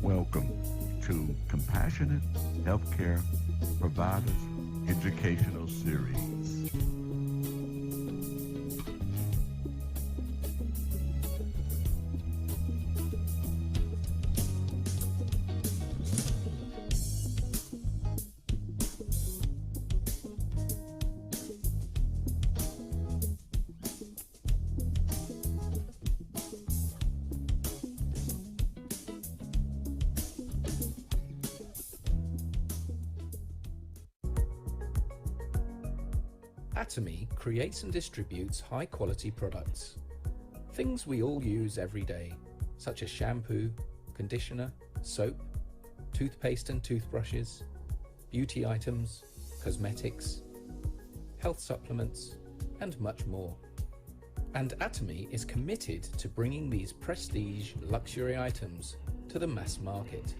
Welcome to Compassionate Healthcare Providers Educational Series. Atomy creates and distributes high-quality products. Things we all use every day, such as shampoo, conditioner, soap, toothpaste and toothbrushes, beauty items, cosmetics, health supplements, and much more. And Atomy is committed to bringing these prestige luxury items to the mass market.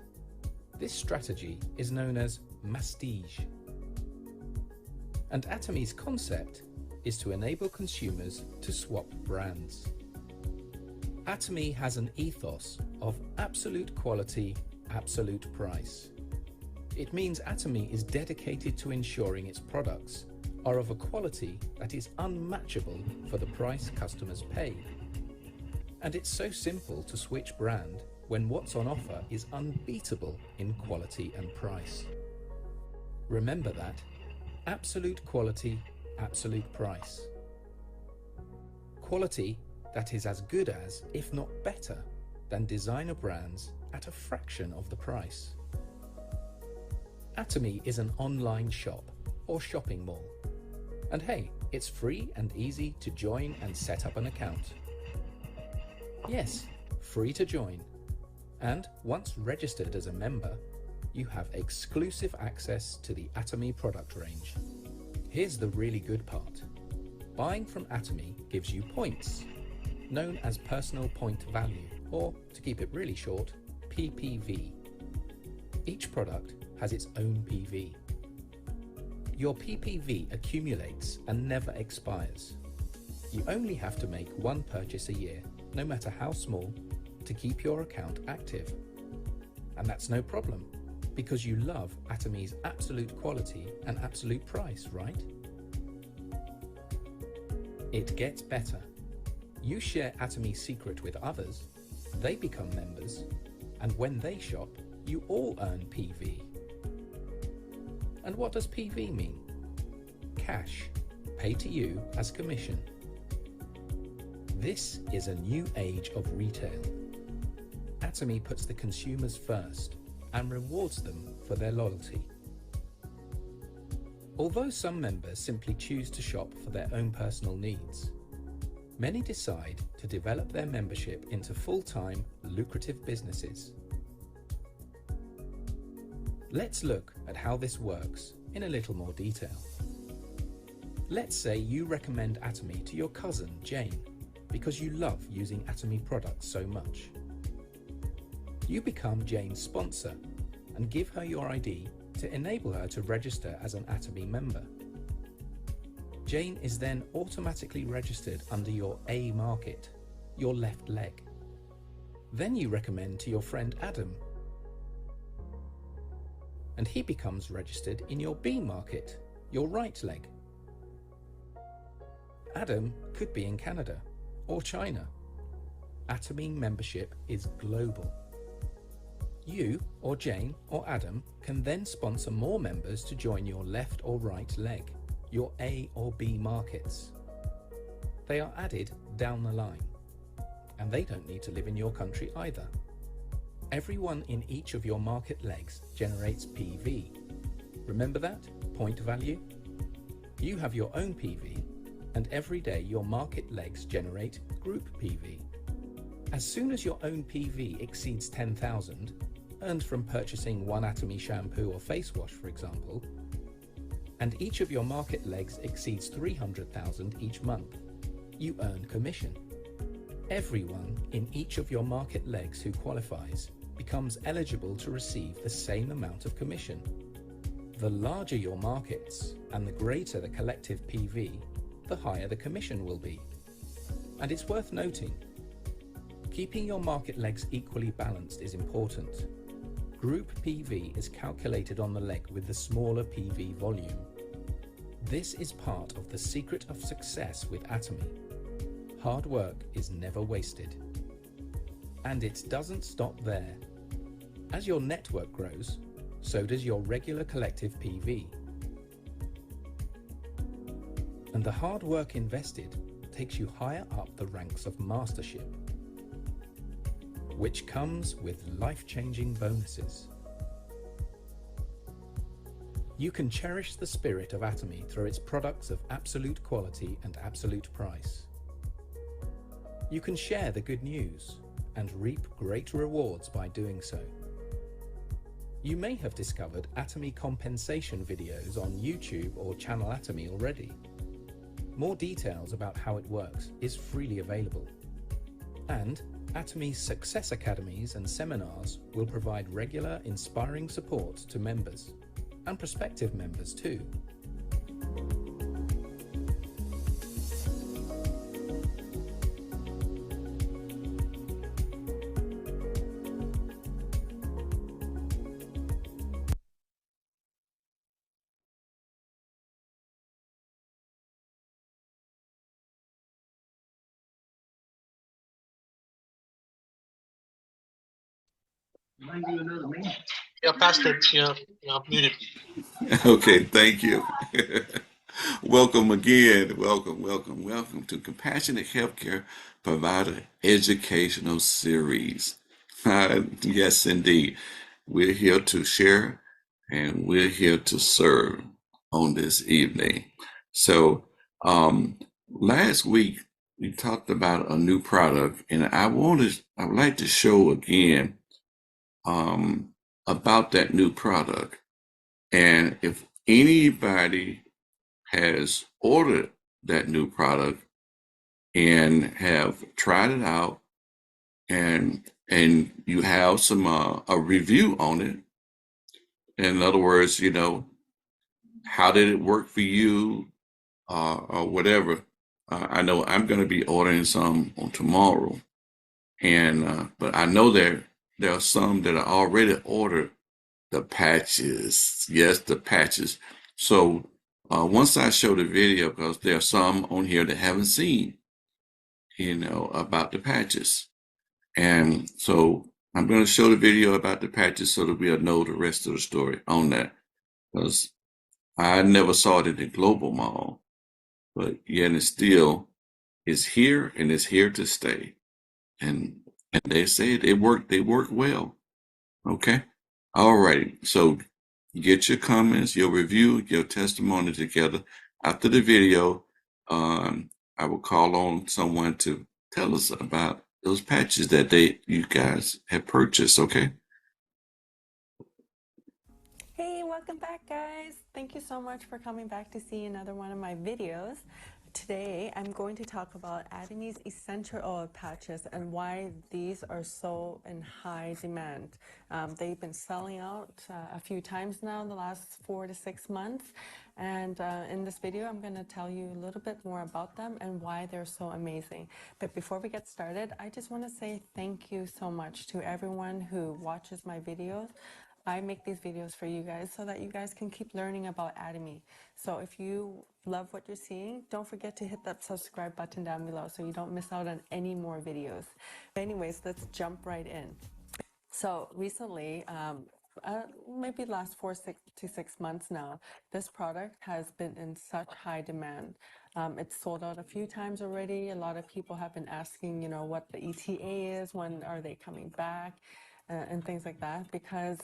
This strategy is known as mastige. And Atomy's concept is to enable consumers to swap brands. Atomy has an ethos of absolute quality, absolute price. It means Atomy is dedicated to ensuring its products are of a quality that is unmatchable for the price customers pay. And it's so simple to switch brand when what's on offer is unbeatable in quality and price. Remember that. Absolute quality, absolute price. Quality that is as good as, if not better, than designer brands at a fraction of the price. Atomy is an online shop or shopping mall. And hey, it's free and easy to join and set up an account. Yes, free to join. And once registered as a member, you have exclusive access to the Atomy product range. Here's the really good part. Buying from Atomy gives you points, known as personal point value, or to keep it really short, PPV. Each product has its own PV. Your PPV accumulates and never expires. You only have to make one purchase a year, no matter how small, to keep your account active. And that's no problem, because you love Atomy's absolute quality and absolute price, right? It gets better. You share Atomy's secret with others, they become members, and when they shop, you all earn PV. And what does PV mean? Cash, paid to you as commission. This is a new age of retail. Atomy puts the consumers first and rewards them for their loyalty. Although some members simply choose to shop for their own personal needs, many decide to develop their membership into full-time, lucrative businesses. Let's look at how this works in a little more detail. Let's say you recommend Atomy to your cousin, Jane, because you love using Atomy products so much. You become Jane's sponsor and give her your ID to enable her to register as an Atomy member. Jane is then automatically registered under your A market, your left leg. Then you recommend to your friend Adam, and he becomes registered in your B market, your right leg. Adam could be in Canada or China. Atomy membership is global. You, or Jane, or Adam can then sponsor more members to join your left or right leg, your A or B markets. They are added down the line, and they don't need to live in your country either. Everyone in each of your market legs generates PV. Remember that? Point value? You have your own PV, and every day your market legs generate group PV. As soon as your own PV exceeds 10,000, earned from purchasing one Atomy shampoo or face wash, for example, and each of your market legs exceeds 300,000 each month, you earn commission. Everyone in each of your market legs who qualifies becomes eligible to receive the same amount of commission. The larger your markets and the greater the collective PV, the higher the commission will be. And it's worth noting, keeping your market legs equally balanced is important. Group PV is calculated on the leg with the smaller PV volume. This is part of the secret of success with Atomy. Hard work is never wasted. And it doesn't stop there. As your network grows, so does your regular collective PV. And the hard work invested takes you higher up the ranks of mastership, which comes with life-changing bonuses. You can cherish the spirit of Atomy through its products of absolute quality and absolute price. You can share the good news and reap great rewards by doing so. You may have discovered Atomy compensation videos on YouTube or Channel Atomy already. More details about how it works is freely available. And Atomy's Success Academies and seminars will provide regular, inspiring support to members, and prospective members too. Yeah, Pastor, you're muted. Okay, thank you. Welcome again. Welcome to Compassionate Healthcare Provider Educational Series. Yes, indeed. We're here to share and we're here to serve on this evening. So, last week we talked about a new product, and I would like to show again about that new product. And if anybody has ordered that new product and have tried it out and you have some a review on it, in other words, how did it work for you or whatever. I know I'm going to be ordering some on tomorrow, and but I know there are some that are already ordered the patches. Yes, the patches. So once I show the video, because there are some on here that haven't seen, about the patches. And so I'm going to show the video about the patches so that we'll know the rest of the story on that. Because I never saw it in the global mall, but yet it still is here and it's here to stay. And they say they work well. Okay. All right. So get your comments, your review, your testimony together. After the video, I will call on someone to tell us about those patches that you guys have purchased. Okay. Hey, welcome back, guys. Thank you so much for coming back to see another one of my videos. Today, I'm going to talk about Atomy's essential oil patches and why these are so in high demand. They've been selling out a few times now in the last 4 to 6 months. And in this video, I'm going to tell you a little bit more about them and why they're so amazing. But before we get started, I just want to say thank you so much to everyone who watches my videos. I make these videos for you guys so that you guys can keep learning about Atomy. So if you love what you're seeing, don't forget to hit that subscribe button down below so you don't miss out on any more videos. Anyways, let's jump right in. So recently, maybe last 4 to 6 months now, this product has been in such high demand. It's sold out a few times already. A lot of people have been asking, what the ETA is, when are they coming back, and things like that. Because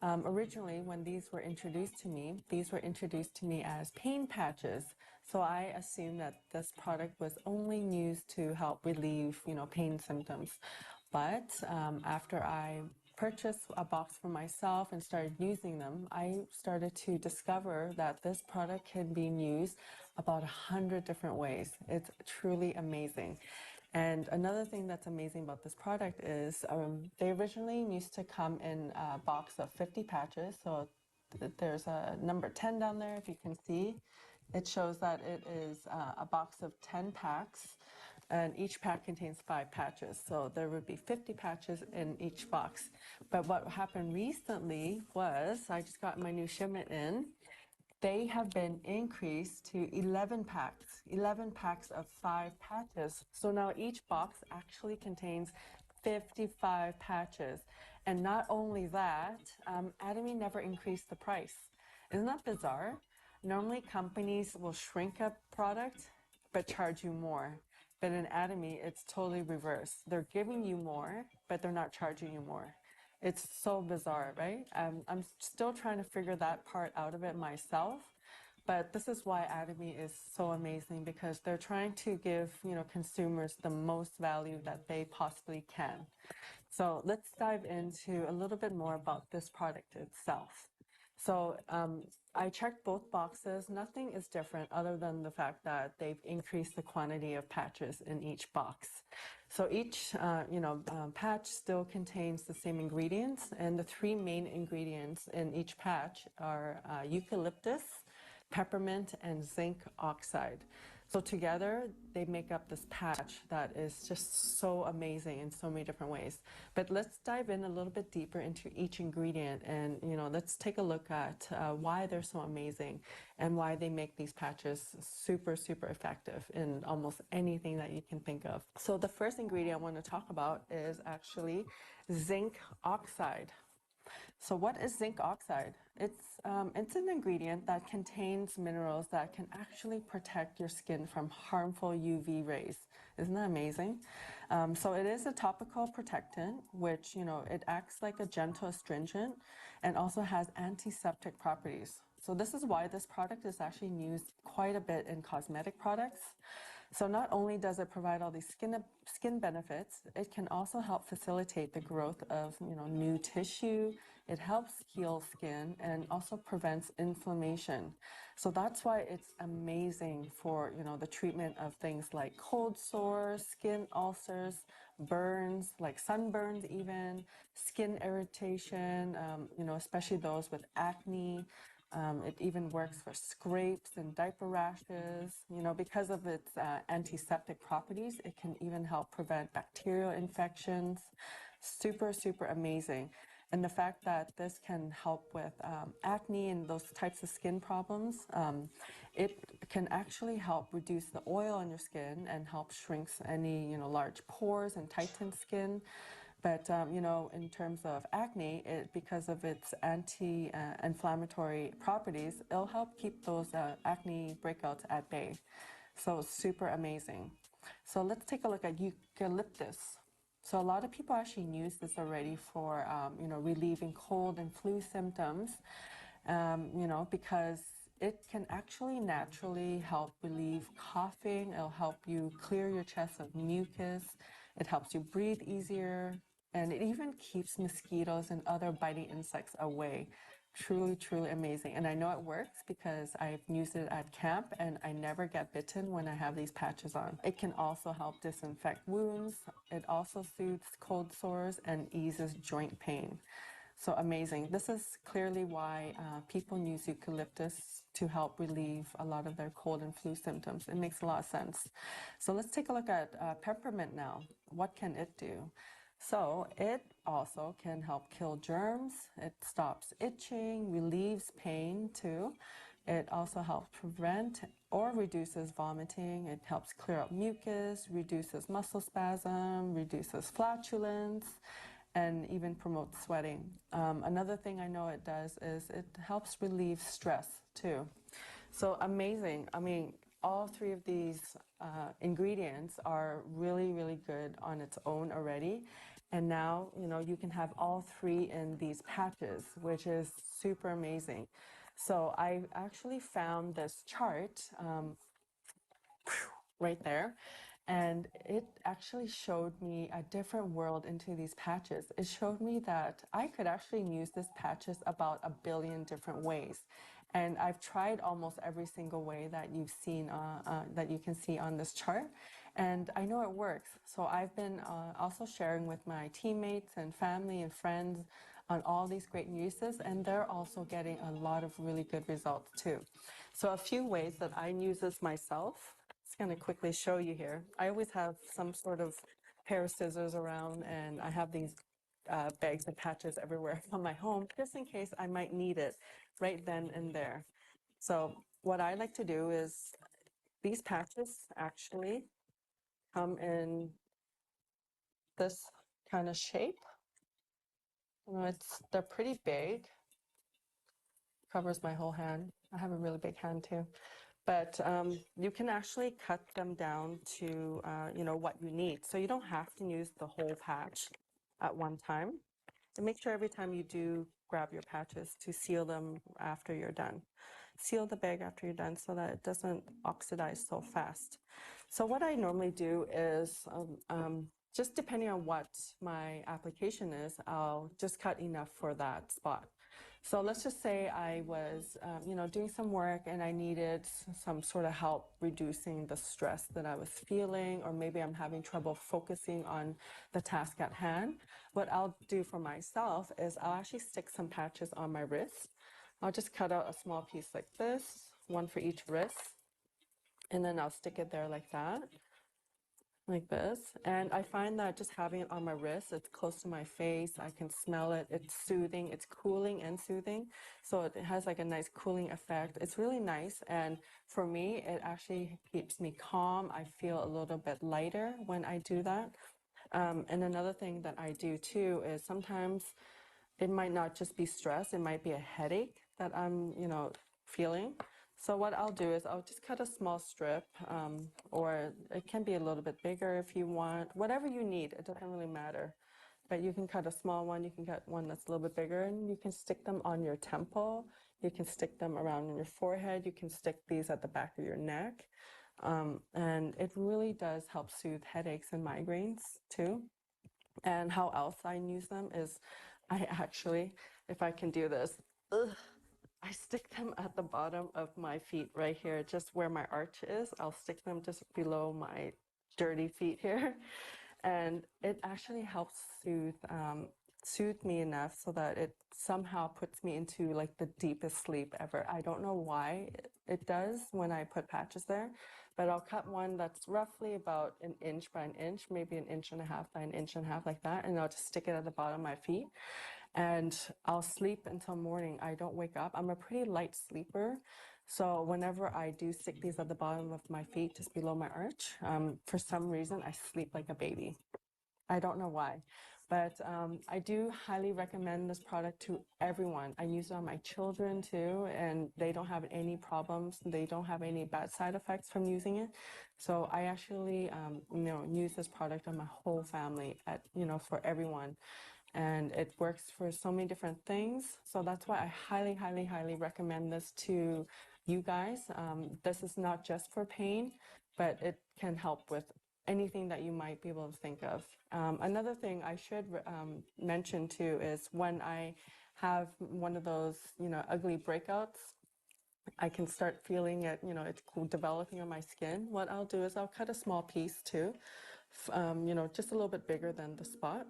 originally, when these were introduced to me as pain patches. So I assumed that this product was only used to help relieve, pain symptoms. But after I purchased a box for myself and started using them, I started to discover that this product can be used about 100 different ways. It's truly amazing. And another thing that's amazing about this product is they originally used to come in a box of 50 patches. So there's a number 10 down there, if you can see. It shows that it is a box of 10 packs. and each pack contains 5 patches. So there would be 50 patches in each box. But what happened recently was I just got my new shipment in. They have been increased to 11 packs of 5 patches. So now each box actually contains 55 patches. And not only that, Atomy never increased the price. Isn't that bizarre? Normally companies will shrink a product but charge you more. But in Atomy, it's totally reverse. They're giving you more, but they're not charging you more. It's so bizarre, right? I'm still trying to figure that part out of it myself. But this is why Atomy is so amazing, because they're trying to give, consumers the most value that they possibly can. So let's dive into a little bit more about this product itself. So I checked both boxes. Nothing is different other than the fact that they've increased the quantity of patches in each box. So each patch still contains the same ingredients, and the 3 main ingredients in each patch are eucalyptus, peppermint, and zinc oxide. So together they make up this patch that is just so amazing in so many different ways. But let's dive in a little bit deeper into each ingredient, and let's take a look at why they're so amazing and why they make these patches super, super effective in almost anything that you can think of. So the first ingredient I want to talk about is actually zinc oxide. So what is zinc oxide? It's an ingredient that contains minerals that can actually protect your skin from harmful UV rays. Isn't that amazing? So it is a topical protectant, which, it acts like a gentle astringent and also has antiseptic properties. So this is why this product is actually used quite a bit in cosmetic products. So not only does it provide all these skin benefits, it can also help facilitate the growth of new tissue. It helps heal skin and also prevents inflammation. So that's why it's amazing for the treatment of things like cold sores, skin ulcers, burns, like sunburns even, skin irritation, especially those with acne. It even works for scrapes and diaper rashes. Because of its antiseptic properties, it can even help prevent bacterial infections. Super, super amazing. And the fact that this can help with acne and those types of skin problems, it can actually help reduce the oil on your skin and help shrink any large pores and tighten skin. But in terms of acne, because of its anti-inflammatory properties, it'll help keep those acne breakouts at bay. So super amazing. So let's take a look at eucalyptus. So a lot of people actually use this already for relieving cold and flu symptoms, because it can actually naturally help relieve coughing. It'll help you clear your chest of mucus. It helps you breathe easier, and it even keeps mosquitoes and other biting insects away. Truly, truly amazing. And I know it works because I've used it at camp and I never get bitten when I have these patches on. It can also help disinfect wounds. It also soothes cold sores and eases joint pain. So amazing. This is clearly why people use eucalyptus to help relieve a lot of their cold and flu symptoms. It makes a lot of sense. So let's take a look at peppermint now. What can it do? So it also can help kill germs. It stops itching, relieves pain too. It also helps prevent or reduces vomiting. It helps clear up mucus, reduces muscle spasm, reduces flatulence, and even promotes sweating. Another thing I know it does is it helps relieve stress too. So amazing. I mean, all 3 of these ingredients are really, really good on its own already. And now, you can have all 3 in these patches, which is super amazing. So I actually found this chart right there. And it actually showed me a different world into these patches. It showed me that I could actually use these patches about 1 billion different ways. And I've tried almost every single way that you've seen, that you can see on this chart. And I know it works. So I've been also sharing with my teammates and family and friends on all these great uses, and they're also getting a lot of really good results too. So a few ways that I use this myself just going to quickly show you here. I always have some sort of pair of scissors around, and I have these bags of patches everywhere from my home, just in case I might need it right then and there. So what I like to do is, these patches actually come in this kind of shape. They're pretty big, covers my whole hand. I have a really big hand too. But you can actually cut them down to what you need. So you don't have to use the whole patch at one time. And make sure every time you do grab your patches to seal them after you're done. Seal the bag after you're done so that it doesn't oxidize so fast. So what I normally do is, just depending on what my application is, I'll just cut enough for that spot. So let's just say I was, doing some work and I needed some sort of help reducing the stress that I was feeling, or maybe I'm having trouble focusing on the task at hand. What I'll do for myself is I'll actually stick some patches on my wrist. I'll just cut out a small piece like this, one for each wrist, and then I'll stick it there like that. Like this. And I find that just having it on my wrist, it's close to my face, I can smell it, it's soothing, it's cooling and soothing. So it has like a nice cooling effect. It's really nice. And for me, it actually keeps me calm. I feel a little bit lighter when I do that. And another thing that I do too is sometimes it might not just be stress, it might be a headache that I'm, feeling. So what I'll do is I'll just cut a small strip, or it can be a little bit bigger if you want, whatever you need, it doesn't really matter. But you can cut a small one, you can cut one that's a little bit bigger, and you can stick them on your temple, you can stick them around your forehead, you can stick these at the back of your neck. And it really does help soothe headaches and migraines too. And how else I use them is I actually, if I can do this, I stick them at the bottom of my feet right here, just where my arch is. I'll stick them just below my dirty feet here. And it actually helps soothe me enough so that it somehow puts me into like the deepest sleep ever. I don't know why it does when I put patches there, but I'll cut one that's roughly about an inch by an inch, maybe an inch and a half by an inch and a half like that, and I'll just stick it at the bottom of my feet. And I'll sleep until morning. I don't wake up. I'm a pretty light sleeper. So whenever I do stick these at the bottom of my feet, just below my arch, for some reason, I sleep like a baby. I don't know why, but I do highly recommend this product to everyone. I use it on my children too, and they don't have any problems. They don't have any bad side effects from using it. So I actually, use this product on my whole family for everyone. And it works for so many different things. So that's why I highly, highly, highly recommend this to you guys. This is not just for pain, but it can help with anything that you might be able to think of. Another thing I should mention too is when I have one of those, ugly breakouts, I can start feeling it, it's developing on my skin. What I'll do is I'll cut a small piece too, just a little bit bigger than the spot,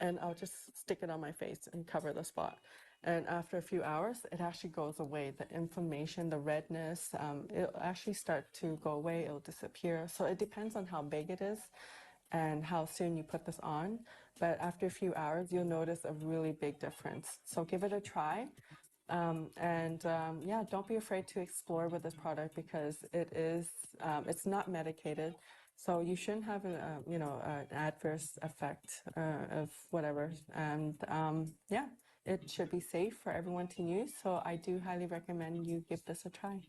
and I'll just stick it on my face and cover the spot. And after a few hours, it actually goes away. The inflammation, the redness, it'll actually start to go away. It'll disappear. So it depends on how big it is and how soon you put this on. But after a few hours, you'll notice a really big difference. So give it a try. Yeah, don't be afraid to explore with this product because it's not medicated. So you shouldn't have an adverse effect of whatever. And yeah, it should be safe for everyone to use. So I do highly recommend you give this a try.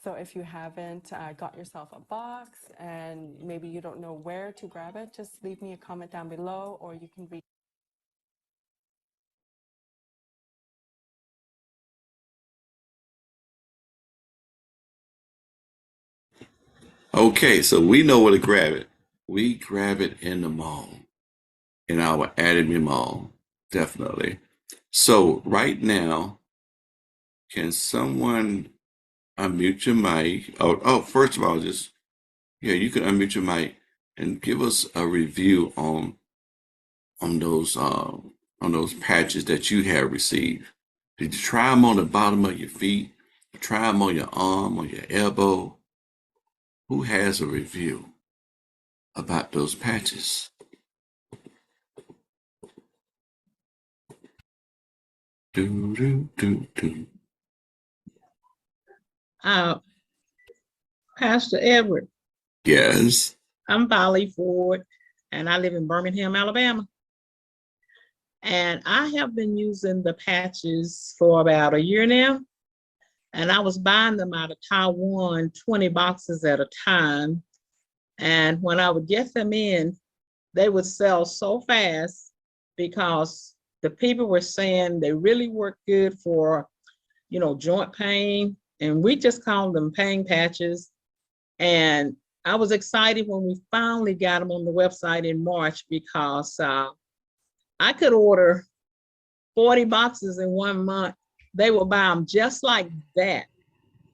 So if you haven't got yourself a box and maybe you don't know where to grab it, just leave me a comment down below, or you can reach. Okay, so we know where to grab it. We grab it in the mall, in our Academy Mall, definitely. So right now, can someone unmute your mic? First of all, you can unmute your mic and give us a review on those patches that you have received. Did you try them on the bottom of your feet? Try them on your arm, on your elbow? who has a review about those patches? Do, do, do, do. Pastor Edward, Yes. I'm Polly Ford, and I live in Birmingham, Alabama. And I have been using the patches for about a year now. And I was buying them out of Taiwan, 20 boxes at a time. And when I would get them in, they would sell so fast because the people were saying they really work good for, joint pain. And we just called them pain patches. And I was excited when we finally got them on the website in March because I could order 40 boxes in 1 month. They will buy them just like that.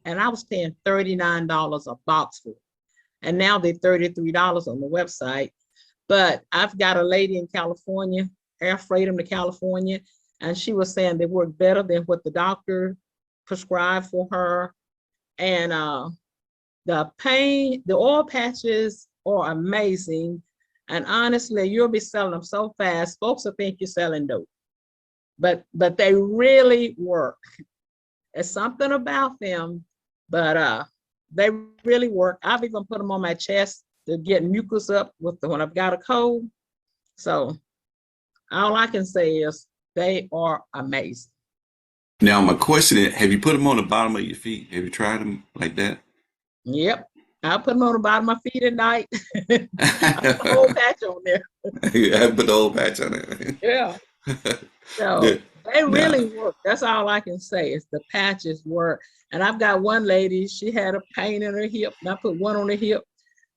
And I was paying $39 a box for it. And now they're $33 on the website. But I've got a lady in California, air freight them to California, and she was saying they work better than what the doctor prescribed for her. And the oil patches are amazing. And honestly, you'll be selling them so fast, folks will think you're selling dope. But they really work. It's something about them, but they really work. I've even put them on my chest to get mucus up when I've got a cold. So all I can say is they are amazing. Now, my question is, have you put them on the bottom of your feet? Have you tried them like that? Yep. I put them on the bottom of my feet at night. I put the whole patch on there. You have put the whole patch on it. Yeah. So they really work. That's all I can say is the patches work. And I've got one lady, she had a pain in her hip, and I put one on the hip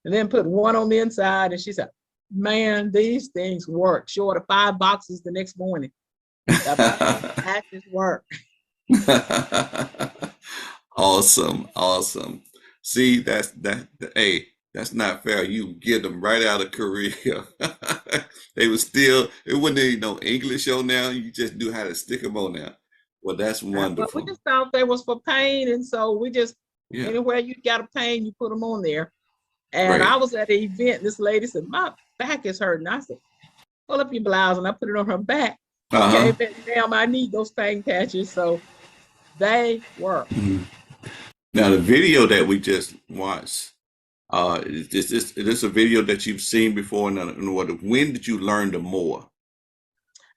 and then put one on the inside. And she said, man, these things work. She ordered 5 boxes the next morning. The patches work. Awesome. See, hey, that's not fair. You get them right out of Korea. It wasn't any no English on now. You just knew how to stick them on now. Well, that's But wonderful. we just thought they was for pain. And so we just, anywhere you got a pain, you put them on there. And I was at an event. This lady said, my back is hurting. I said, pull up your blouse. And I put it on her back. Okay, ma'am, I need those pain patches. So they work. Now, the video that we just watched, is this a video that you've seen before? And when did you learn the more?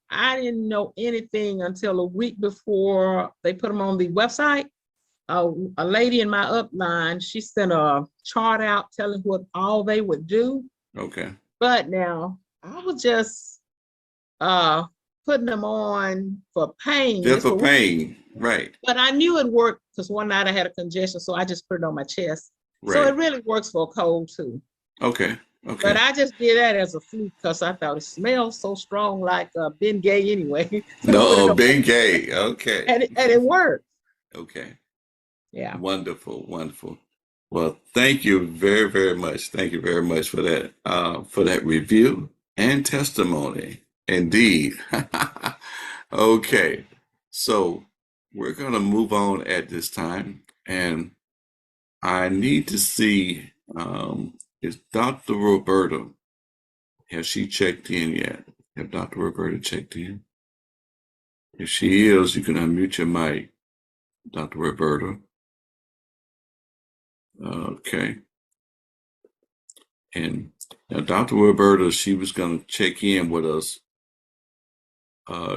I didn't know anything until a week before they put them on the website. A lady in my upline, she sent a chart out telling what all they would do. Okay. But now I was just putting them on for pain. Just for pain, right. But I knew it worked because one night I had a congestion, so I just put it on my chest. Right. So it really works for a cold too. Okay. But I just did that as a fluke because I thought it smells so strong like Ben Gay anyway. No, Ben Gay. Okay. And it worked. Okay. Yeah. Wonderful. Well, thank you very, very much. Thank you very much for that review and testimony. Indeed. Okay. So we're going to move on at this time. And I need to see, is Dr. Roberta, has she checked in yet? Have Dr. Roberta checked in? If she is, you can unmute your mic, Dr. Roberta. Okay. And now Dr. Roberta, she was going to check in with us.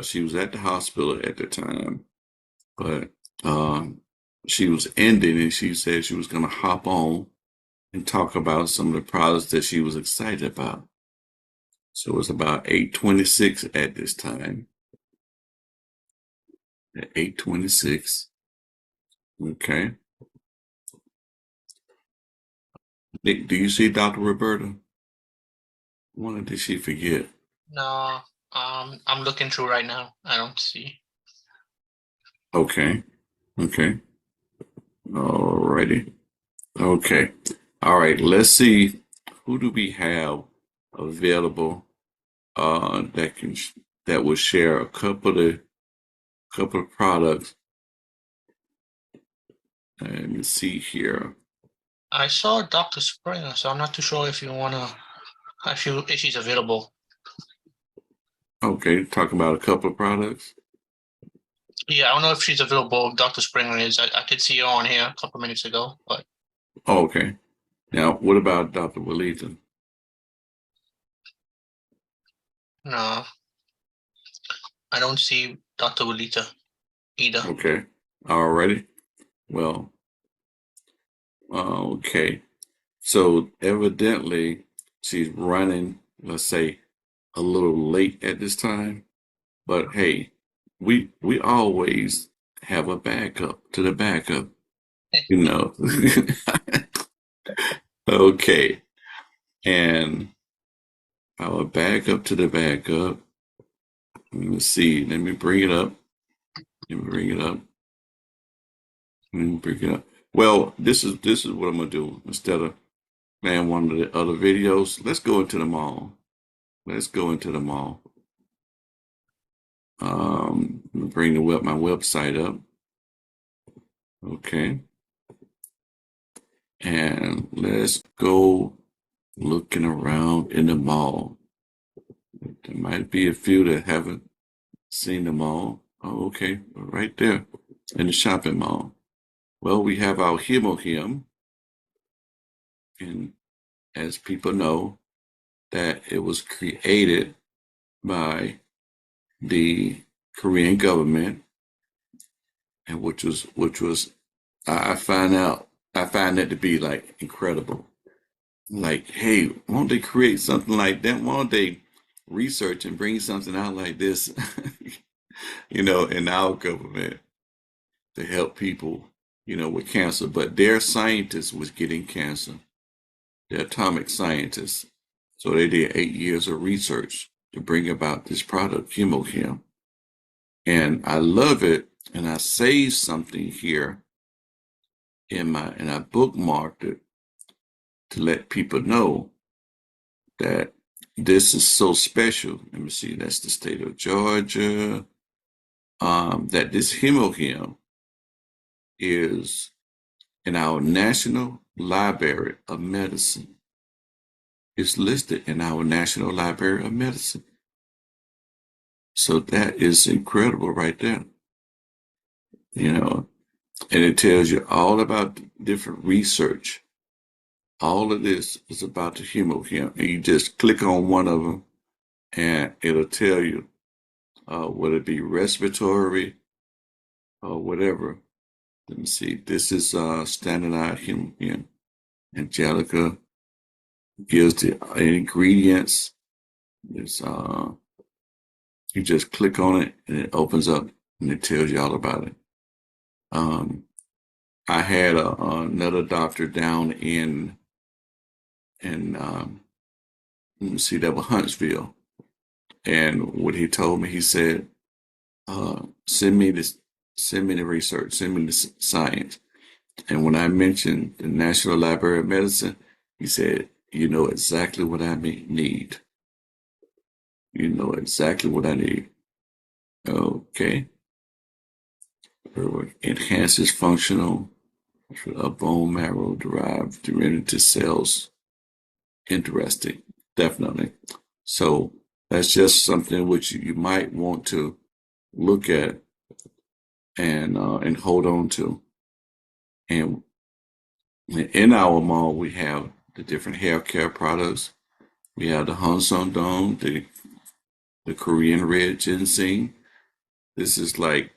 She was at the hospital at the time, but she was ending and she said she was going to hop on and talk about some of the products that she was excited about. So it's about 8:26 at this time. At 8:26. Okay. Nick, do you see Dr. Roberta? What did she forget? No, I'm looking through right now. I don't see. Okay. Alrighty. Okay. All right. Let's see. Who do we have available that will share a couple of products? Let me see here. I saw Dr. Springer, so I'm not too sure if you wanna if she's available. Okay, talk about a couple of products. Yeah, I don't know if she's available. Dr. Springer is. I did see her on here a couple minutes ago, but Oh, okay. Now, what about Dr. Walita? no, I don't see Dr. Walita either. Okay. Alrighty. Well, okay. So evidently she's running, let's say, a little late at this time. But hey, we always have a backup to the backup, you know. Okay. And our backup to the backup. Let me see. Let me bring it up. Let me bring it up. Let me bring it up. Well, this is what I'm gonna do. Instead of playing one of the other videos, let's go into the mall. Let's go into the mall. Let me bring my website up. Okay. And let's go looking around in the mall. There might be a few that haven't seen the mall. Oh, okay, right there in the shopping mall. Well, we have our Him, and as people know, that it was created by the Korean government, and which was I find that to be like incredible. Like, hey, won't they create something like that? Won't they research and bring something out like this, in our government to help people, with cancer? But their scientists was getting cancer. They're atomic scientists. So they did 8 years of research to bring about this product, Him. And I love it. And I saved something here and I bookmarked it to let people know that this is so special. Let me see, that's the state of Georgia. That this Him is in our National Library of Medicine. It's listed in our National Library of Medicine. So that is incredible right there. And it tells you all about different research. All of this is about the Him. And you just click on one of them and it'll tell you whether it be respiratory or whatever. Let me see. This is standardized Him. Angelica gives the ingredients. It's you just click on it and it opens up and it tells you all about it. I had another doctor down in let me see, that was Huntsville, and what he told me, he said, send me the research, send me the science. And when I mentioned the National Library of Medicine, he said, you know exactly what I need. You know exactly what I need. Okay. Enhances functional bone marrow derived derivative cells. Interesting. Definitely. So that's just something which you might want to look at and hold on to. And in our mall, we have the different hair care products. We have the Hanson Dong, the Korean red ginseng. This is like,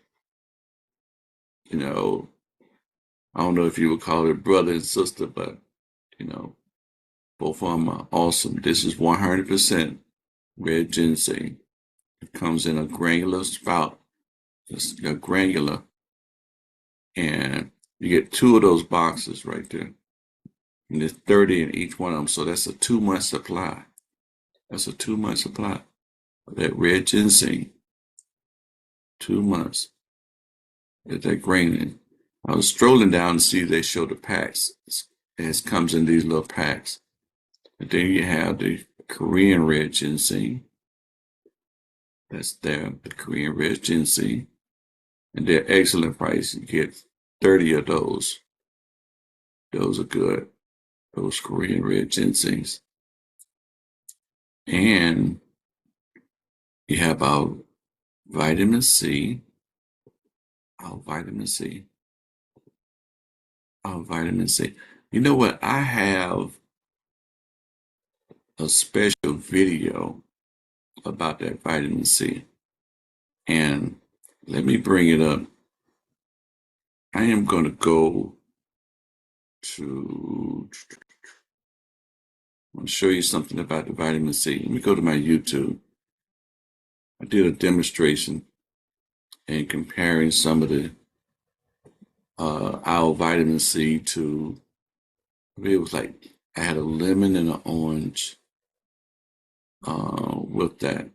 I don't know if you would call it brother and sister, but both of them are awesome. This is 100% red ginseng. It comes in a granular spout. It's a granular, and you get 2 of those boxes right there. And there's 30 in each one of them. So that's a 2-month supply. That's a 2-month supply of that red ginseng. 2 months. Get that grain in. I was strolling down to see they show the packs. It comes in these little packs. And then you have the Korean red ginseng. That's there, the Korean red ginseng. And they're excellent price. You get 30 of those. Those are good. those Korean red ginsengs. And you have our vitamin C, our vitamin C, our vitamin C. You know what? I have a special video about that vitamin C. And let me bring it up. I am going to go to, I want to show you something about the vitamin C. Let me go to my YouTube. I did a demonstration and comparing some of the our vitamin C to, it was like I had a lemon and an orange with the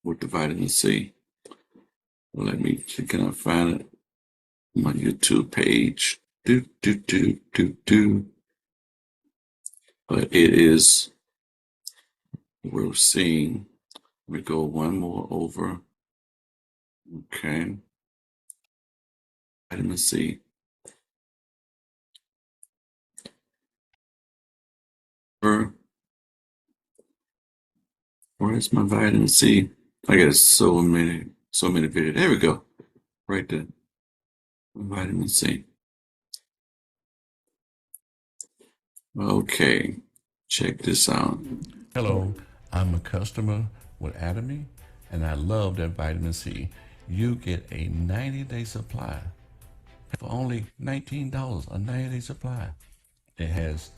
vitamin C. Let me, can I find it? My YouTube page. But it is, we're seeing, let me go one more over. Okay. Vitamin C. Where's my vitamin C? I got so many videos. There we go. Right there. Vitamin C. Okay. Check this out. Hello, I'm a customer with Atomy, and I love that vitamin C. You get a 90-day supply for only $19, a 90-day supply. It has,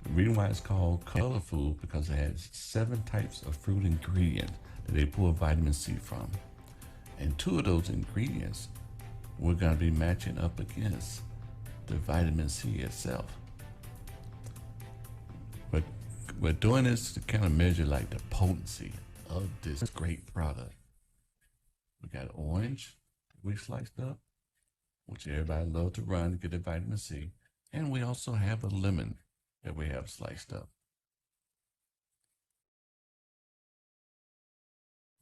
the reason why it's called color food, because it has 7 types of fruit ingredients that they pull vitamin C from. And 2 of those ingredients we're going to be matching up against the vitamin C itself. But we're doing this to kind of measure like the potency of this great product. We got orange, we sliced up, which everybody loves to run to get their vitamin C. And we also have a lemon that we have sliced up.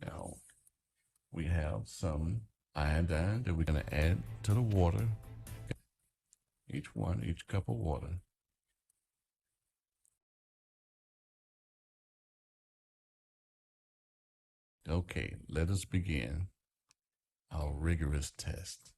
Now, we have some iodine that we're going to add to the water. Each cup of water. Okay, let us begin our rigorous test.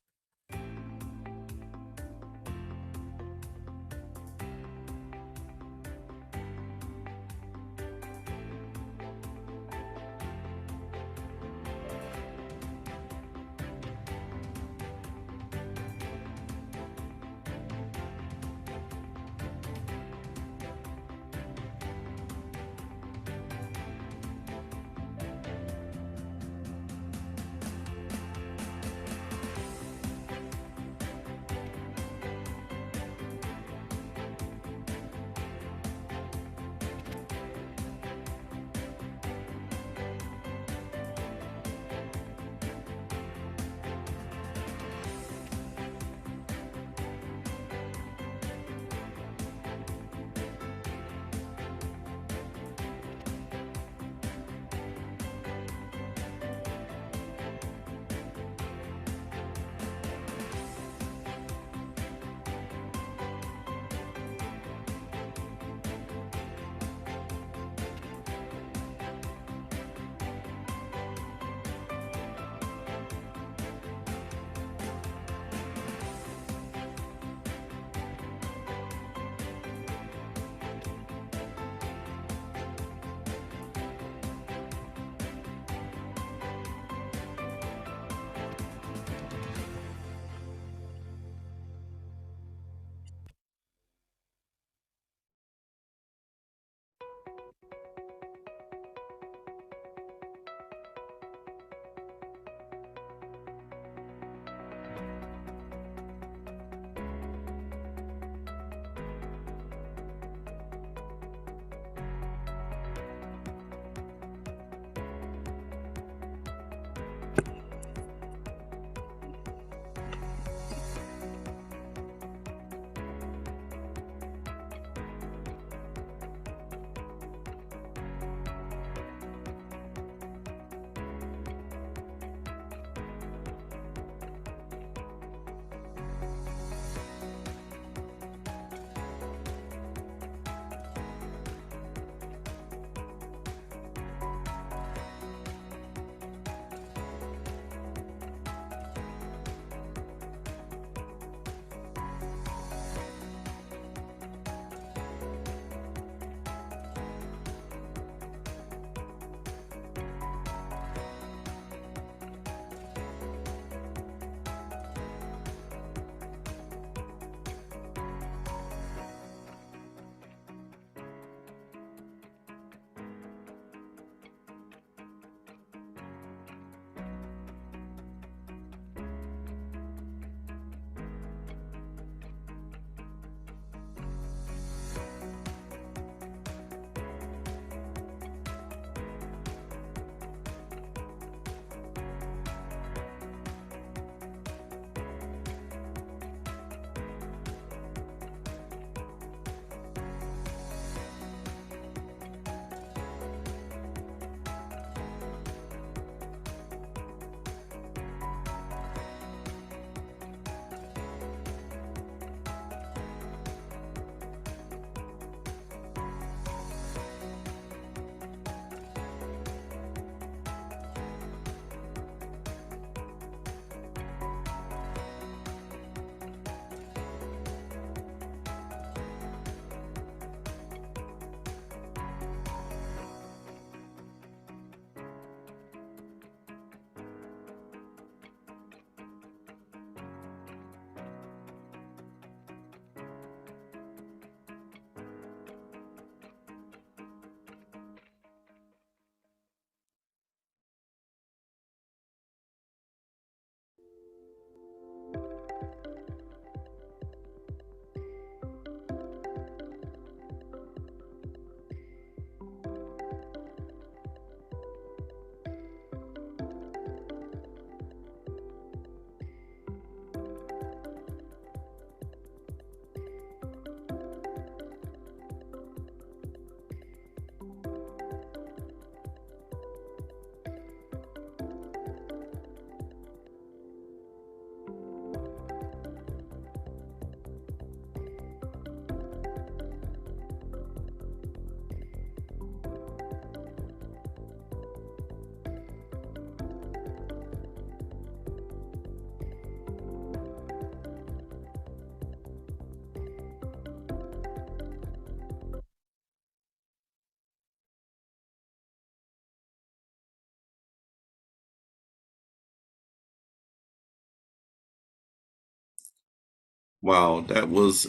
Wow, that was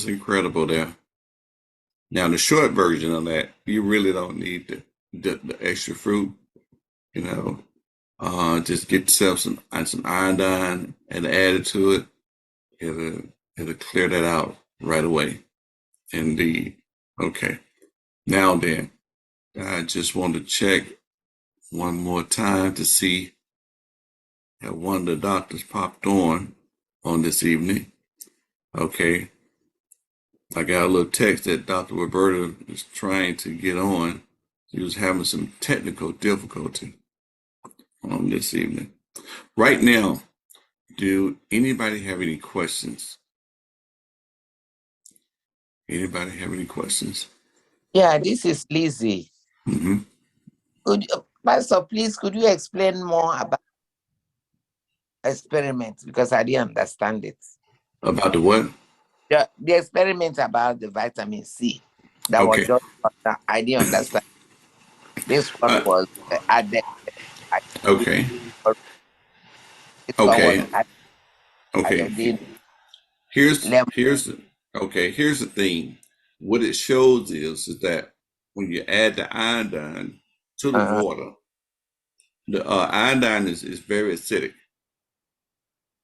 incredible there. Now the short version of that, you really don't need the extra fruit, you know. Just get yourself some iodine and add it to it. It'll it'll clear that out right away. Indeed. Okay. Now then, I just want to check one more time to see if one of the doctors popped on this evening. Okay. I got a little text that Dr. Roberta is trying to get on. She was having some technical difficulty on this evening. Right now, do anybody have any questions? Anybody have any questions? Yeah, this is Lizzie. Mm-hmm. Pastor, please, could you explain more about experiments because I didn't understand it. About the what? The experiment about the vitamin C that was Okay. just I didn't understand. This one was added. Okay. This one was Okay. Okay. iodine Here's level. here's the okay. Here's the thing. What it shows is that when you add the iodine to the Uh-huh. water, the iodine is very acidic,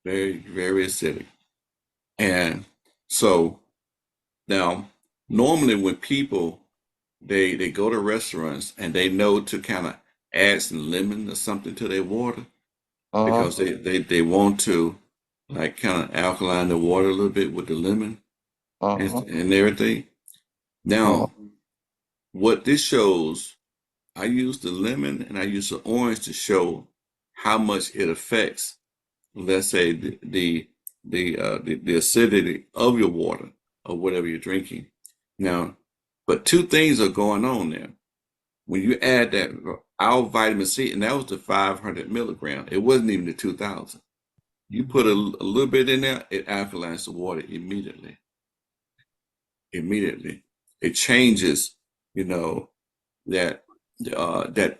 very acidic, and so now normally when people they go to restaurants and they know to kind of add some lemon or something to their water Uh-huh. because they want to like kind of alkaline the water a little bit with the lemon Uh-huh. and everything. Uh-huh. Now, what this shows, I use the lemon and I use the orange to show how much it affects, let's say the acidity of your water or whatever you're drinking. Now, but two things are going on there. When you add that our vitamin C, and that was the 500 milligram, it wasn't even the 2000. You put a little bit in there, it alkalines the water immediately. Immediately, it changes, you know, that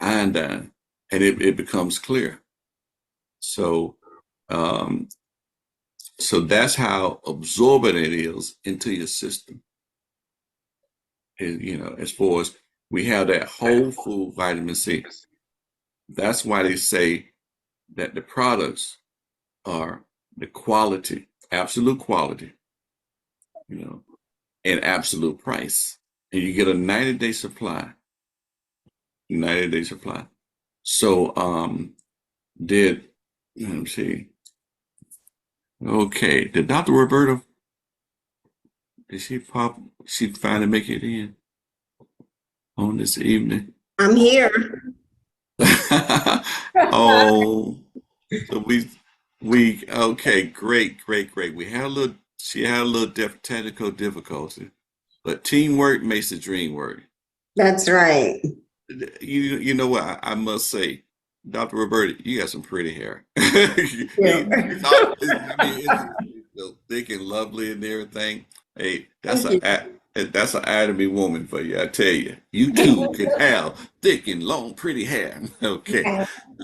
iodine, and it becomes clear. So, um, so that's how absorbent it is into your system. You know, as far as we have that whole food vitamin C. That's why they say that the products are the quality, absolute quality, you know, and absolute price. And you get a 90-day supply. 90-day supply. So did let me see. Okay, did Dr. Roberta did she pop she finally make it in on this evening? I'm here. Oh, so we okay, great. We had a little she had a little technical difficulty, but teamwork makes the dream work. That's right. You know what I must say, Dr. Roberta, you got some pretty hair. Yeah. I mean, it's so thick and lovely and everything. Hey, Thank you. that's an Atomy woman for you. I tell you, you too can have thick and long, pretty hair. Okay,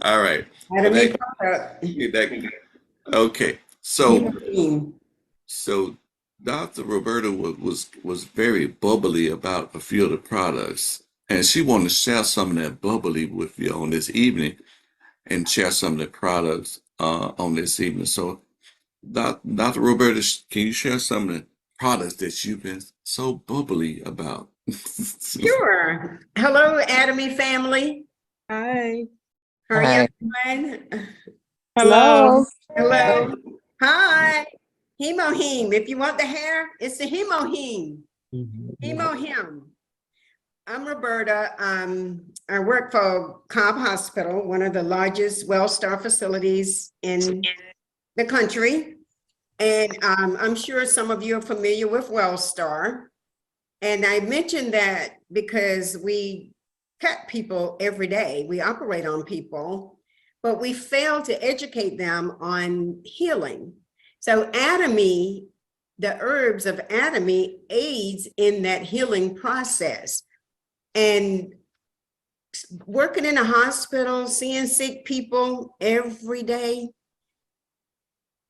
all right. Had But me that okay. So Dr. Roberta was very bubbly about a few of the products, and she wanted to share some of that bubbly with you on this evening, and share some of the products on this evening. So, Dr. Roberta, can you share some of the products that you've been so bubbly about? Sure. Hello, Atomy family. Hi. How are you Hi. doing? Hello. Hello. Hi. Hemoheme. If you want the hair, it's the hemoheme. Hemoheme. I'm Roberta. I work for Cobb Hospital, one of the largest WellStar facilities in the country. And I'm sure some of you are familiar with WellStar. And I mentioned that because we pet people every day, we operate on people, but we fail to educate them on healing. So Atomy, the herbs of Atomy aids in that healing process. And working in a hospital, seeing sick people every day,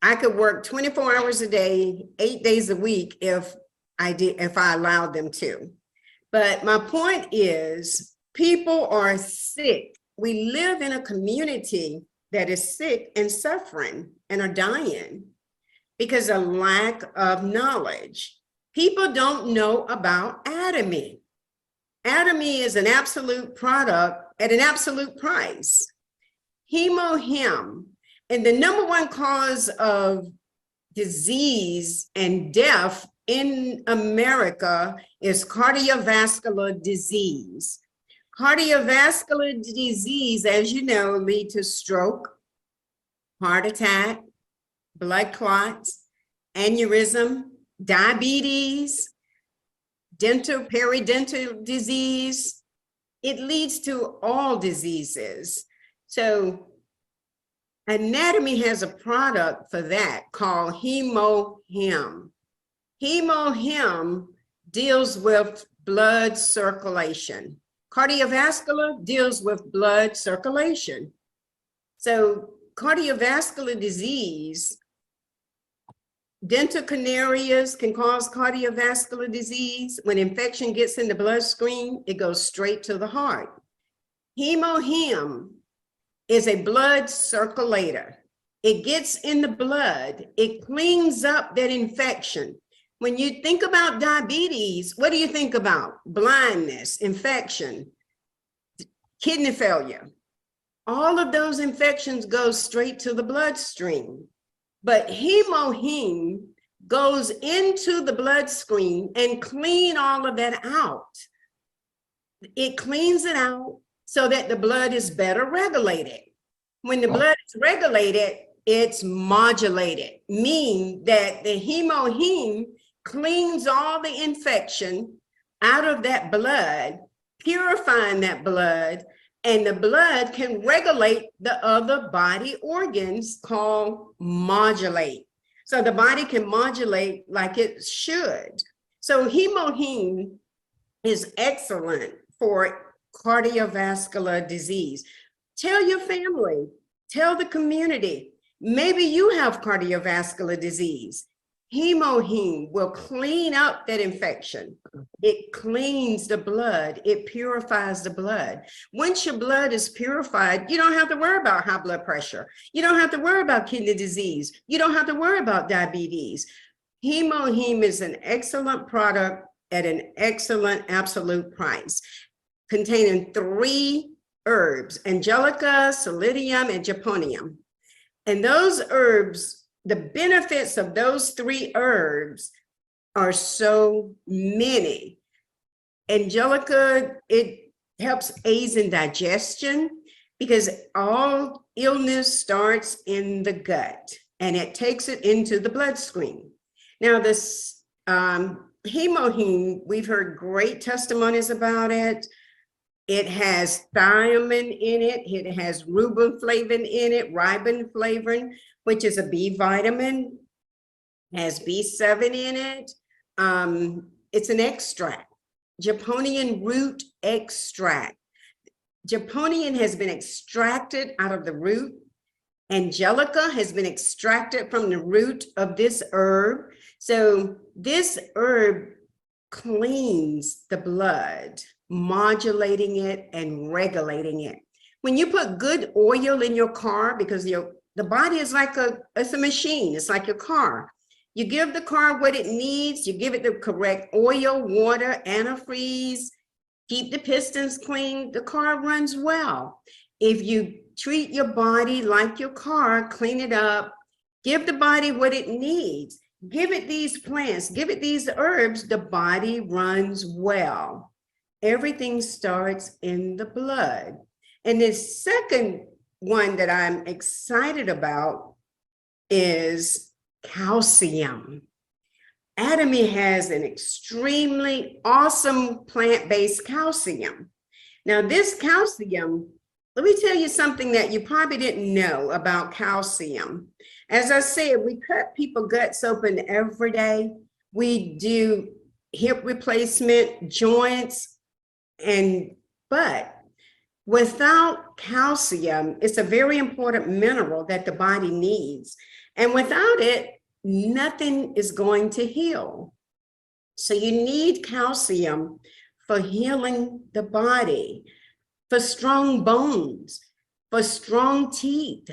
I could work 24 hours a day, 8 days a week if I allowed them to. But my point is, people are sick. We live in a community that is sick and suffering and are dying because of lack of knowledge. People don't know about Atomy. Atomy is an absolute product at an absolute price. Hemohim, and the number one cause of disease and death in America is cardiovascular disease. Cardiovascular disease, as you know, lead to stroke, heart attack, blood clots, aneurysm, diabetes, peridental disease. It leads to all diseases. So Anatomy has a product for that called Hemohim. Hemohim deals with blood circulation. Cardiovascular deals with blood circulation. So cardiovascular disease, dental canarias can cause cardiovascular disease. When infection gets in the bloodstream, it goes straight to the heart. Hemohim is a blood circulator. It gets in the blood, it cleans up that infection. When you think about diabetes, what do you think about? Blindness, infection, kidney failure. All of those infections go straight to the bloodstream. But Hemohim goes into the bloodstream and clean all of that out. It cleans it out so that the blood is better regulated. When the blood is regulated, it's modulated, meaning that the Hemohim cleans all the infection out of that blood, purifying that blood, and the blood can regulate the other body organs called modulate. So the body can modulate like it should. So Hemohim is excellent for cardiovascular disease. Tell your family, tell the community, maybe you have cardiovascular disease. Hemohim will clean up that infection. It cleans the blood, it purifies the blood. Once your blood is purified, you don't have to worry about high blood pressure. You don't have to worry about kidney disease. You don't have to worry about diabetes. Hemohim is an excellent product at an excellent absolute price, containing 3 herbs, Angelica, Solidium, and Japonium. And those herbs, the benefits of those 3 herbs are so many. Angelica, it helps aids in digestion because all illness starts in the gut and it takes it into the bloodstream. Now this Hemohim, we've heard great testimonies about it. It has thiamine in it. It has riboflavin in it, riboflavin, which is a B vitamin, has B7 in it. It's an extract, Japonian root extract. Japonian has been extracted out of the root. Angelica has been extracted from the root of this herb. So this herb cleans the blood, modulating it and regulating it. When you put good oil in your car, because the body is like it's a machine, it's like your car. You give the car what it needs, you give it the correct oil, water, antifreeze, keep the pistons clean, the car runs well. If you treat your body like your car, clean it up, give the body what it needs, give it these plants, give it these herbs, the body runs well. Everything starts in the blood. And the second one that I'm excited about is calcium. Atomy has an extremely awesome plant-based calcium. Now this calcium, let me tell you something that you probably didn't know about calcium. As I said, we cut people guts open every day. We do hip replacement, joints, but without calcium, it's a very important mineral that the body needs. And without it, nothing is going to heal. So you need calcium for healing the body, for strong bones, for strong teeth,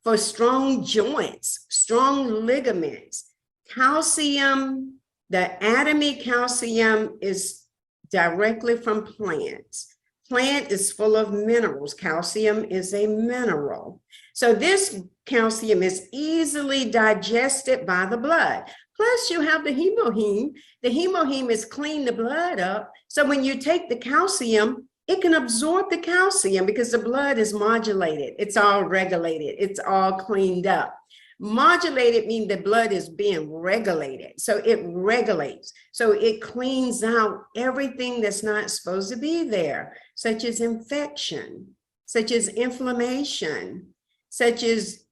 for strong joints, strong ligaments. Calcium, the atomic calcium is directly from plants. Plant is full of minerals. Calcium is a mineral. So this calcium is easily digested by the blood. Plus you have the hemoheme. The hemoheme is clean the blood up. So when you take the calcium, it can absorb the calcium because the blood is modulated. It's all regulated. It's all cleaned up. Modulated means the blood is being regulated. So it regulates. So it cleans out everything that's not supposed to be there, such as infection, such as inflammation, such as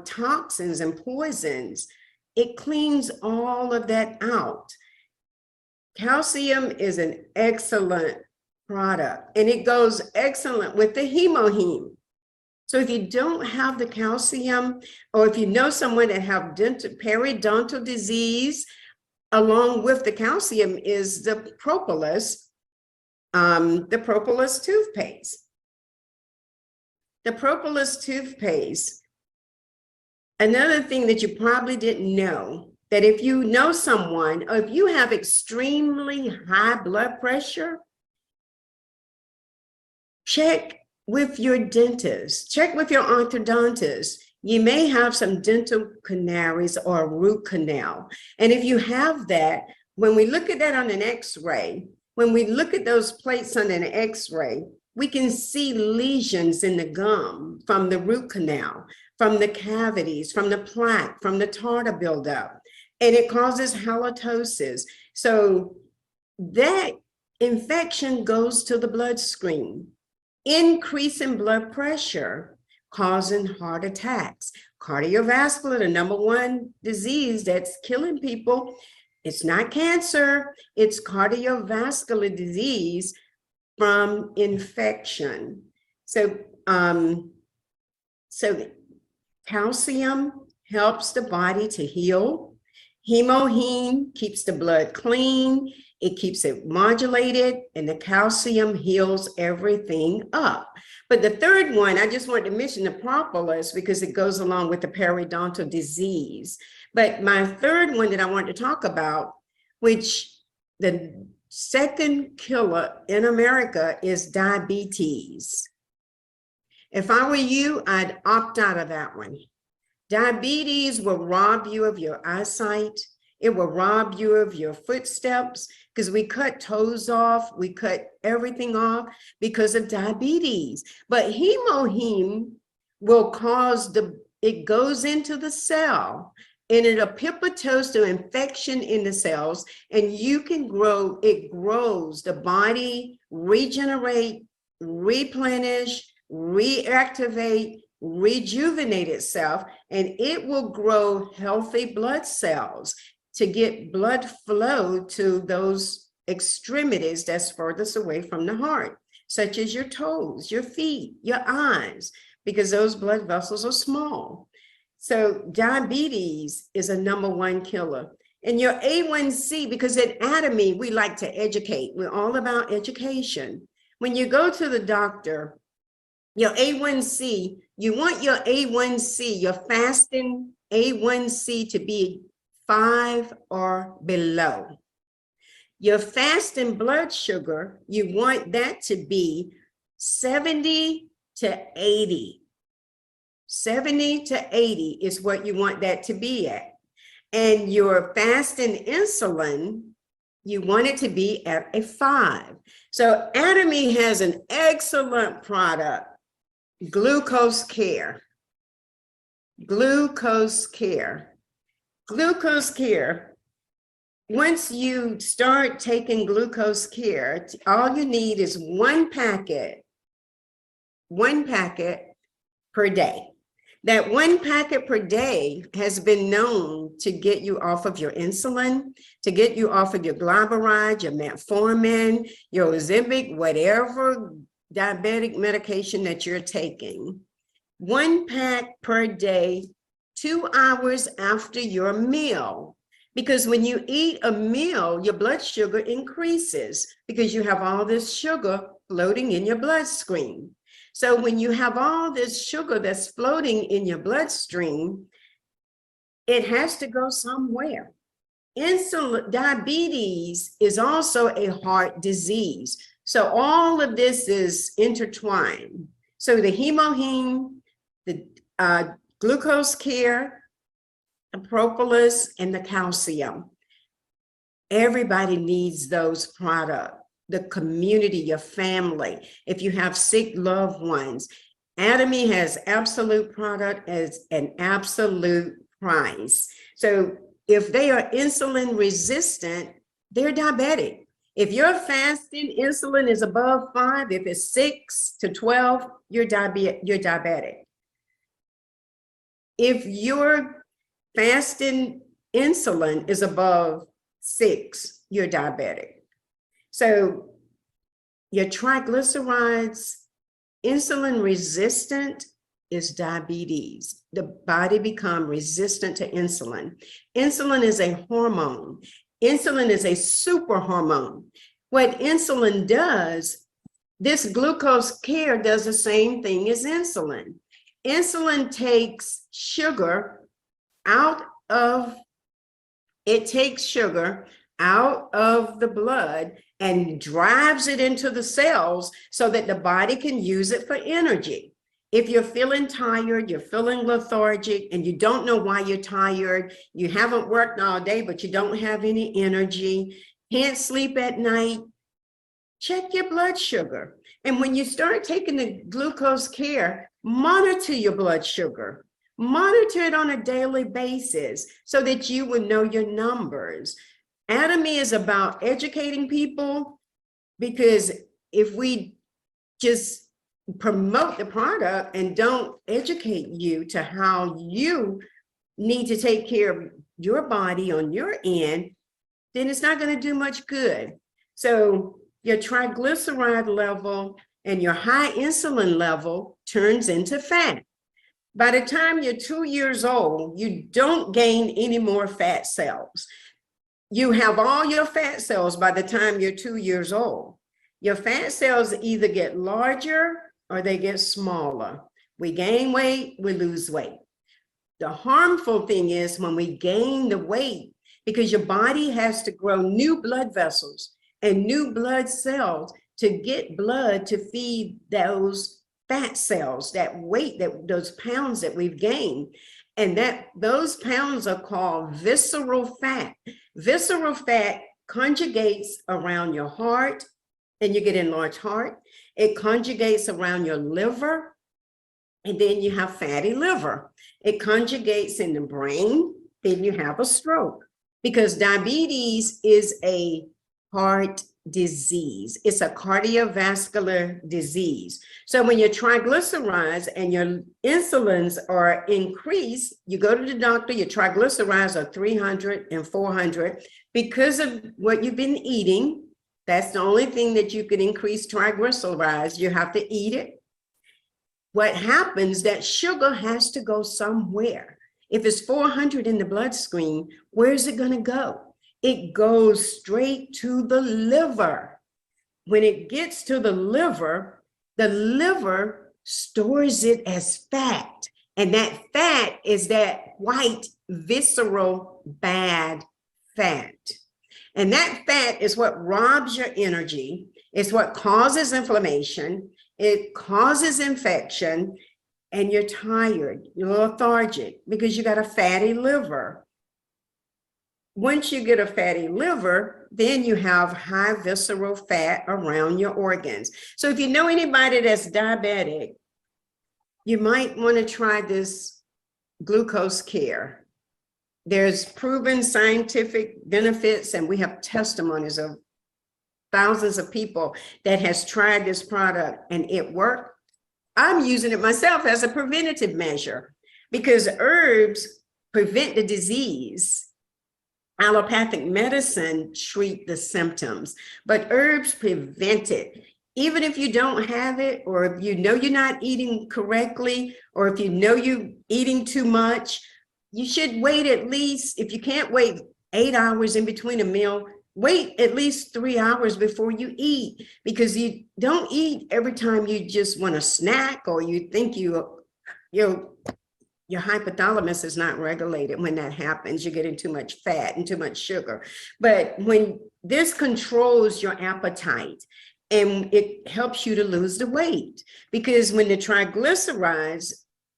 toxins and poisons. It cleans all of that out. Calcium is an excellent product, and it goes excellent with the hemoheme. So if you don't have the calcium, or if you know someone that have periodontal disease, along with the calcium is the propolis toothpaste. The propolis toothpaste, another thing that you probably didn't know, that if you know someone, or if you have extremely high blood pressure, check with your dentist, check with your orthodontist. You may have some dental canaries or a root canal. And if you have that, when we look at that on an x-ray, when we look at those plates on an x-ray, we can see lesions in the gum from the root canal, from the cavities, from the plaque, from the tartar buildup, and it causes halitosis. So that infection goes to the bloodstream. Increase in blood pressure causing heart attacks. Cardiovascular, the #1 disease that's killing people. It's not cancer, it's cardiovascular disease from infection. So, calcium helps the body to heal. Hemoheme keeps the blood clean. It keeps it modulated, and the calcium heals everything up. But the third one, I just wanted to mention the propolis because it goes along with the periodontal disease. But my third one that I wanted to talk about, which the second killer in America, is diabetes. If I were you, I'd opt out of that one. Diabetes will rob you of your eyesight. It will rob you of your footsteps, because we cut toes off, we cut everything off because of diabetes. But hemoheme will cause it goes into the cell, and it apoptosis to infection in the cells, and you can grow, it grows, the body regenerate, replenish, reactivate, rejuvenate itself, and it will grow healthy blood cells to get blood flow to those extremities that's furthest away from the heart, such as your toes, your feet, your eyes, because those blood vessels are small. So diabetes is a #1 killer. And your A1C, because at Atomy, we like to educate. We're all about education. When you go to the doctor, your A1C, you want your A1C, your fasting A1C to be 5 or below. Your fasting blood sugar, you want that to be 70 to 80. 70 to 80 is what you want that to be at. And your fasting insulin, you want it to be at a 5. So Atomy has an excellent product, Glucose Care. Glucose Care. Glucose Care, once you start taking Glucose Care, all you need is one packet per day. That one packet per day has been known to get you off of your insulin, to get you off of your glyburide, your metformin, your Ozempic, whatever diabetic medication that you're taking. One pack per day 2 hours after your meal. Because when you eat a meal, your blood sugar increases because you have all this sugar floating in your bloodstream. So when you have all this sugar that's floating in your bloodstream, it has to go somewhere. Diabetes is also a heart disease. So all of this is intertwined. So the hemoheme, the glucose care, the propolis, and the calcium. Everybody needs those products. The community, your family, if you have sick loved ones. Atomy has absolute product as an absolute price. So if they are insulin resistant, they're diabetic. If your fasting insulin is above 5, if it's 6 to 12, you're diabetic. If your fasting insulin is above 6, you're diabetic. So your triglycerides, insulin resistant is diabetes. The body becomes resistant to insulin. Insulin is a hormone. Insulin is a super hormone. What insulin does, this glucose care does the same thing as insulin. Insulin takes sugar out of the blood and drives it into the cells so that the body can use it for energy. If you're feeling tired, you're feeling lethargic, and you don't know why you're tired, you haven't worked all day, but you don't have any energy, can't sleep at night, check your blood sugar. And when you start taking the glucose care, monitor your blood sugar. Monitor it on a daily basis so that you will know your numbers. Atomy is about educating people, because if we just promote the product and don't educate you to how you need to take care of your body on your end, then it's not going to do much good. So your triglyceride level and your high insulin level turns into fat. By the time you're 2 years old, you don't gain any more fat cells. You have all your fat cells by the time you're 2 years old. Your fat cells either get larger or they get smaller. We gain weight, we lose weight. The harmful thing is when we gain the weight, because your body has to grow new blood vessels and new blood cells to get blood to feed those fat cells, that weight, those pounds that we've gained. And those pounds are called visceral fat. Visceral fat conjugates around your heart, and you get enlarged heart. It conjugates around your liver, and then you have fatty liver. It conjugates in the brain, then you have a stroke. Because diabetes is a heart disease. It's a cardiovascular disease. So when your triglycerides and your insulins are increased, you go to the doctor, your triglycerides are 300 and 400 because of what you've been eating. That's the only thing that you can increase triglycerides. You have to eat it. What happens, that sugar has to go somewhere. If it's 400 in the bloodstream, where's it going to go? It goes straight to the liver. When it gets to the liver stores it as fat. And that fat is that white, visceral, bad fat. And that fat is what robs your energy. It's what causes inflammation. It causes infection. And you're tired, you're lethargic because you got a fatty liver. Once you get a fatty liver, then you have high visceral fat around your organs. So if you know anybody that's diabetic, you might want to try this glucose care. There's proven scientific benefits, and we have testimonies of thousands of people that has tried this product and it worked. I'm using it myself as a preventative measure because herbs prevent the disease. Allopathic medicine treat the symptoms, but herbs prevent it. Even if you don't have it, or if you know you're not eating correctly, or if you know you're eating too much, you should wait at least, if you can't wait 8 hours in between a meal, wait at least 3 hours before you eat, because you don't eat every time you just want a snack or you think your hypothalamus is not regulated. When that happens, you're getting too much fat and too much sugar. But when this controls your appetite, and it helps you to lose the weight, because when the triglycerides,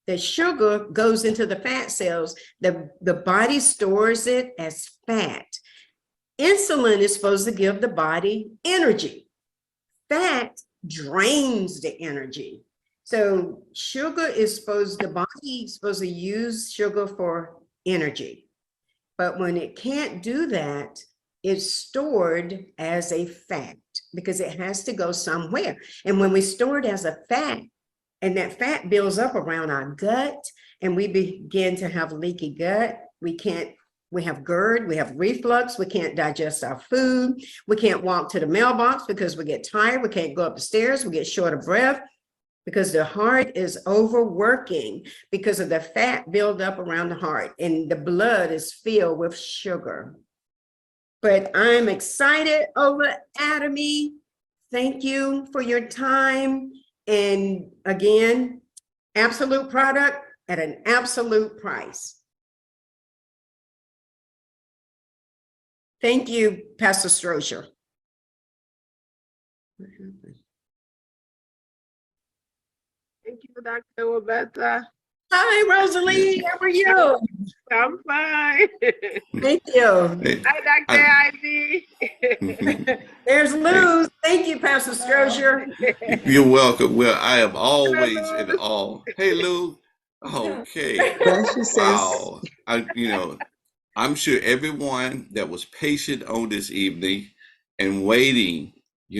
the sugar goes into the fat cells, the body stores it as fat. Insulin is supposed to give the body energy. Fat drains the energy. So sugar is the body is supposed to use sugar for energy. But when it can't do that, it's stored as a fat because it has to go somewhere. And when we store it as a fat, and that fat builds up around our gut, and we begin to have leaky gut, we have GERD, we have reflux, we can't digest our food, we can't walk to the mailbox because we get tired, we can't go up the stairs, we get short of breath, because the heart is overworking because of the fat buildup around the heart, and the blood is filled with sugar. But I'm excited over Atomy. Thank you for your time. And again, absolute product at an absolute price. Thank you, Pastor Strozier. Thank you, Dr. Roberta. Hi, Rosalie. How are you? I'm fine. Thank you. Hey, Hi, Dr. Ivy. There's Luz. Thank you, Pastor Strozier. you're welcome. Well, I am always in awe. Hey, Lou. Okay. Bless you, sis. Wow. I'm sure everyone that was patient on this evening and waiting,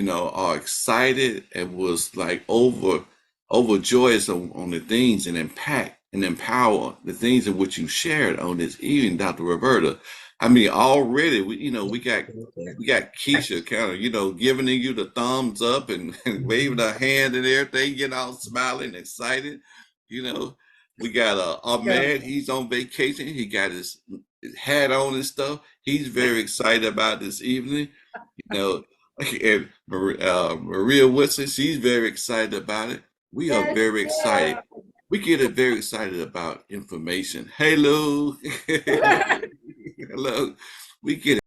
are excited and was like overjoyed on the things and impact and empower the things in which you shared on this evening, Dr. Roberta. I mean, already we got Keisha kind of, giving you the thumbs up and waving her hand and everything, all smiling, excited. We got Ahmed, he's on vacation. He got his hat on and stuff. He's very excited about this evening. And Maria Woodson, she's very excited about it. We are very excited. We get very excited about information. Hey, Lou. Hello. We get